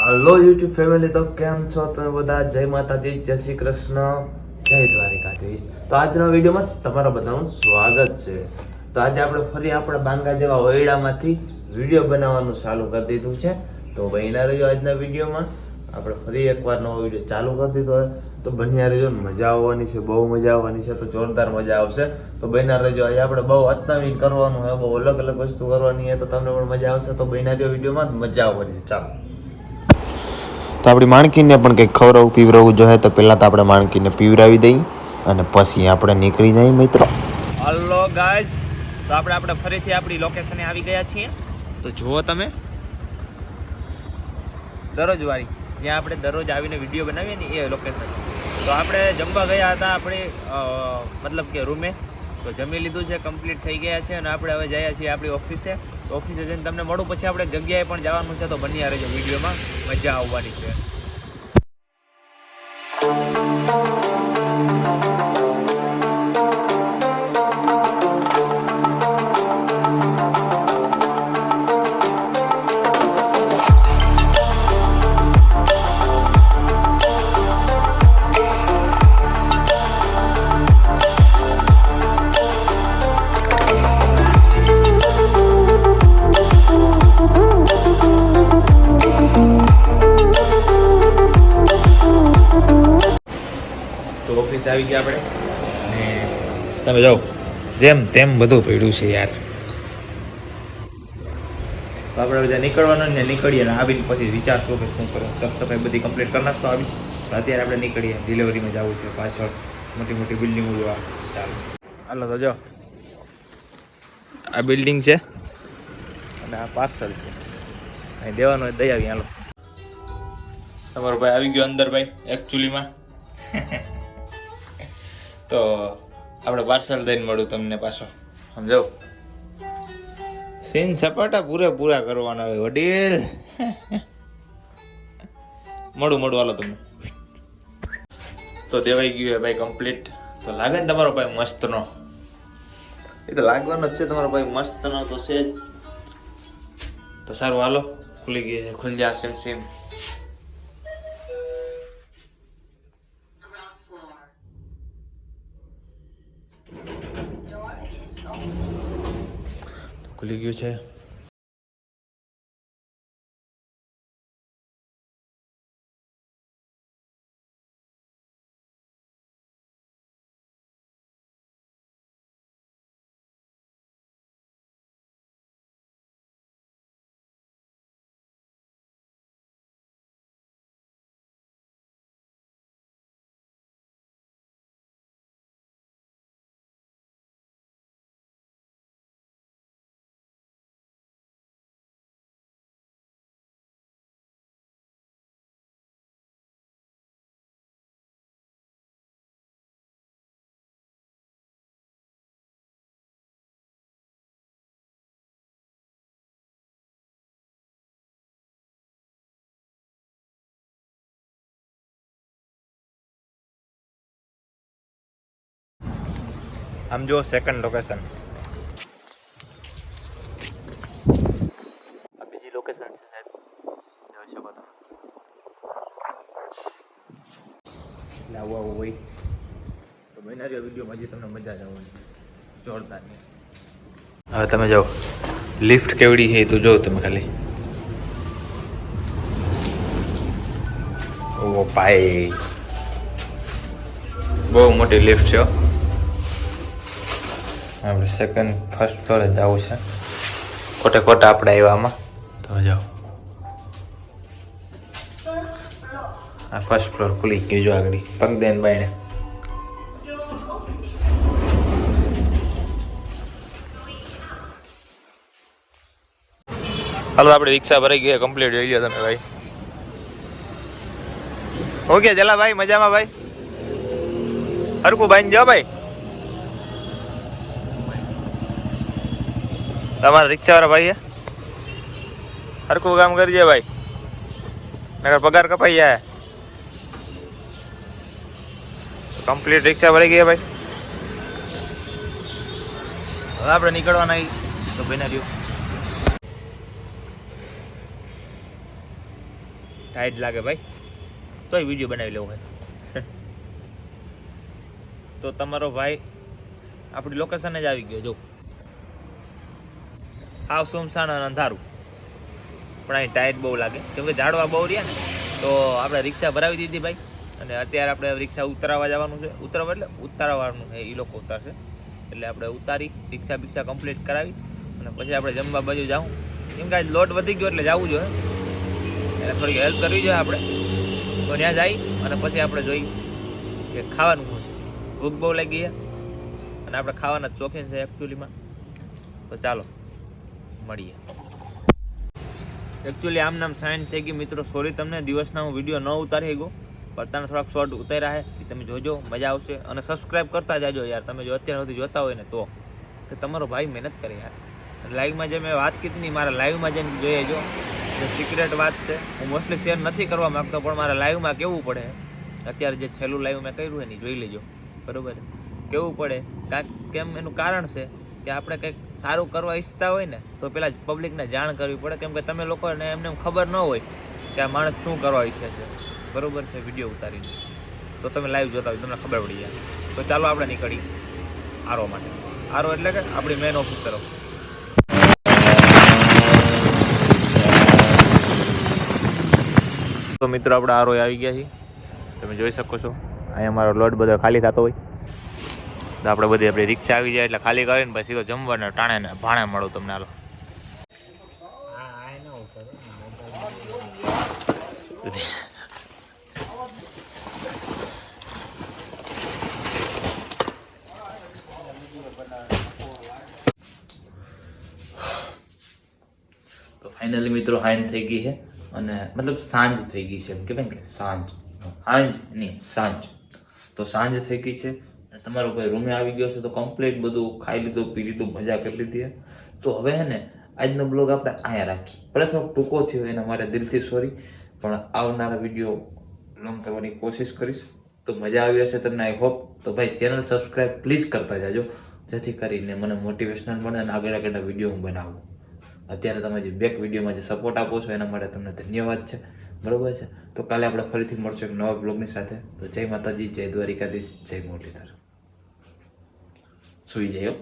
Hello YouTube family, તો કેમ છો તમે બધા? જય માતાજી, જય શ્રી કૃષ્ણ, જય દ્વારિકાધીશ. તો આજના વિડીયોમાં તમારા બધાનું સ્વાગત છે. તો આજે આપણે ફરી આપણા બાંગા જેવા ઓયડામાંથી વિડીયો બનાવવાનું ચાલુ કરી દીધું છે. તો બન્યા રહેજો આજના વિડીયોમાં. આપણે ફરી એકવાર નવો વિડીયો ચાલુ કરી દીધો હોય તો બન્યા રહેજો. મજા આવવાની છે, બહુ મજા આવવાની છે. તો જોરદાર મજા આવશે. તો બન્યા રહેજો. આજે આપણે બહુ અતનવીન કરવાનું છે, બહુ અલગ અલગ વસ્તુ કરવાની છે. તો તમને પણ મજા આવશે. તો બન્યા રહેજો, વિડીયોમાં મજા આવવાની છે. ચાલો. તો આપણી માણકીને પણ કંઈક ખવડાવવું પીવડાવવું જોઈએ. તો પહેલાં તો આપણે માણકીને પીવડાવી દઈએ અને પછી આપણે નીકળી જઈએ મિત્રો. હલો ગાઈઝ, તો આપણે ફરીથી આપણી લોકેશને આવી ગયા છીએ. તો જુઓ તમે, દરરોજ વાળી જ્યાં આપણે દરરોજ આવીને વિડીયો બનાવીએ ને એ લોકેશન. તો આપણે જમવા ગયા હતા આપણે મતલબ કે રૂમે. તો જમી લીધું છે, કમ્પ્લીટ થઈ ગયા છે અને આપણે હવે જઈએ છીએ આપણી ઓફિસે. તો ઓફિસે જઈને તમને મળું. પછી આપણે જગ્યાએ પણ જવાનું છે. તો બન્યા રહેજો, વિડીયોમાં મજા આવવાની છે. તો ઓફિસ આવી ગયા આપણે અને તમે જાઓ જેમ તેમ બધું પડ્યું છે યાર. તો આપણે બધા નીકળવાનું ને નીકળીએ ને આવીને પછી વિચારશું કે શું કરો. સાફ સફાઈ બધી કમ્પ્લીટ કરી નાખતો આવી. તો અત્યારે આપણે નીકળીએ, ડિલિવરીમાં જવું છે પાછળ મોટી મોટી બિલ્ડિંગો જોવા. ચાલો હાલો. તો જો આ બિલ્ડિંગ છે અને આ પાર્સલ છે, અહીં દેવાનું હોય દઈ આવી. હાલો, તમારો ભાઈ આવી ગયો અંદર ભાઈ એકચ્યુઅલીમાં. તો આપણે પાર્સલ દઈને મળું તમને પાછો. સમજો, સીન સપાટા પૂરા કરવાના હોય વડીલ. મળું હાલો તમને. તો દેવાઈ ગયું હે ભાઈ કમ્પ્લીટ. તો લાગે ને તમારો ભાઈ મસ્તનો? એ તો લાગવાનો જ છે, તમારો ભાઈ મસ્તનો તો છે જ. તો સારું હાલો, ખુલી ગઈ છે, ખુલ જા સીમ. ખુલી ગયું છે. આમ જો સેકન્ડ લોકેશન, આ બીજી લોકેશન છે સાહેબ, જોઈ શકો તમે. એટલે આવું હોય તો બન્યા રહ્યો વિડીયોમાં. હજી તમને મજા જ આવવાની જોરદારની. હવે તમે જાઓ, લિફ્ટ કેવડી છે તો જો તમે ખાલી. ઓ ભાઈ, બહુ મોટી લિફ્ટ છે. આપણે ફર્સ્ટ ફ્લોરે જવું છે. ખોટા આપણે આવ્યા આમાં. તો જાઓ, આ ફર્સ્ટ ફ્લોર ખુલી ગયું. જો આગળ પગ દેન બાઈને. હાલો, આપણે રિક્ષા ભરાઈ ગઈ કમ્પ્લીટ. જોઈ લો તમે ભાઈ. ઓકે ચલા ભાઈ, મજામાં ભાઈ? હરકું બાઈને જાઓ ભાઈ. તમારા રિક્ષાવાળા ભાઈ હે, હરકું કામ કરજે ભાઈ, નકર પગાર કપાઈ જાય. કમ્પ્લીટ રિક્ષા ભરાઈ ગઈ ભાઈ. હવે આપણે નીકળવાના. તો ભાઈ ના રહ્યું ટાઈટ લાગે ભાઈ, તોય વિડીયો બનાવી લેવો હોય. તો તમારો ભાઈ આપણી લોકેશન જ આવી ગયો. જો આવ સુમસાન અને અંધારું, પણ અહીં ટાઈટ બહુ લાગે કેમ કે ઝાડવા બહુ રહ્યા ને. તો આપણે રિક્ષા ભરાવી દીધી ભાઈ, અને અત્યારે આપણે રિક્ષા ઉતારવા જવાનું છે. ઉતારવા એટલે ઉતારવાનું છે, એ લોકો ઉતારશે. એટલે આપણે ઉતારી રિક્ષા કમ્પ્લીટ કરાવી અને પછી આપણે જમવા બાજુ જાઉં. કેમ કે લોટ વધી ગયો એટલે જવું જોઈએ, એને થોડીક હેલ્પ કરવી જોઈએ આપણે. તો ત્યાં જઈ અને પછી આપણે જોઈ કે ખાવાનું શું છે. ભૂખ બહુ લાગી છે અને આપણે ખાવાના શોખીન છે એકચ્યુઅલીમાં. તો ચાલો મળીએ. એકચ્યુઅલી આમ નામ સાઇન થઈ ગઈ મિત્રો. સોરી તમને દિવસના હું વિડીયો ન ઉતારી ગયો, પણ તને થોડાક શોર્ટ ઉતાર્યા છે, એ તમે જોજો, મજા આવશે. અને સબસ્ક્રાઈબ કરતા જાજો યાર, તમે જો અત્યાર સુધી જોતા હોય ને તો, કે તમારો ભાઈ મહેનત કરે યાર. લાઈવમાં જે મેં વાત કીધી ને મારા લાઈવમાં જઈને જોઈએ જો. જે સિક્રેટ વાત છે હું મોસ્ટલી શેર નથી કરવા માગતો, પણ મારા લાઈવમાં કેવું પડે. અત્યારે જે છેલ્લું લાઈવ મેં કર્યું હોય ને જોઈ લેજો, બરાબર. કેવું પડે કેમ એનું કારણ છે કે આપણે કંઈક સારું કરવા ઈચ્છતા હોય ને તો પેલા જ પબ્લિકને જાણ કરવી પડે. કેમ કે તમે લોકોને એમને ખબર ન હોય કે આ માણસ શું કરવા ઈચ્છે છે, બરાબર છે, વિડીયો ઉતારીને. તો તમે લાઈવ જોતા હોય તમને ખબર પડી જાય. તો ચાલો આપણે નીકળી આરો માટે. આરો એટલે કે આપણી મેન ઓફિસ તરફ. તો મિત્રો આપણે આરો આવી ગયા છીએ, તમે જોઈ શકો છો. અહીંયા અમારો લોટ બધો ખાલી થતો હોય તો આપણે બધી આપણી રિક્ષા આવી જાય એટલે ખાલી કરીને પછી તો જમવાના ટાણે ને ભાણે મળું તમને. હાલો તો ફાઇનલી મિત્રો હાઈન થઈ ગઈ છે, અને મતલબ સાંજ થઈ ગઈ છે. એમ કહેવાય ને કે સાંજ નહીં સાંજ. તો સાંજ થઈ ગઈ છે. તમારો ભાઈ રૂમે આવી ગયો છે. તો કમ્પ્લીટ બધું ખાઈ લીધું, પી લીધું, મજા કરી લીધી. તો હવે હે ને આજનો બ્લોગ આપણે અહીંયા રાખીએ. ભલે થોડોક ટૂંકો થયો એના મારે દિલથી સોરી, પણ આવનારા વિડીયો લોંગ કરવાની કોશિશ કરીશ. તો મજા આવી હશે તમને, આઈ હોપ. તો ભાઈ ચેનલ સબસ્ક્રાઈબ પ્લીઝ કરતા જાજો, જેથી કરીને મને મોટિવેશનલ મળે અને આગળના વિડીયો હું બનાવું. અત્યારે તમે જે બેક વિડીયોમાં જે સપોર્ટ આપો છો એના માટે તમને ધન્યવાદ છે, બરોબર છે. તો કાલે આપણે ફરીથી મળશું એક નવા બ્લોગની સાથે. તો જય માતાજી, જય દ્વારિકાધીશ, જય મુરલીધર. સુઈ જાય.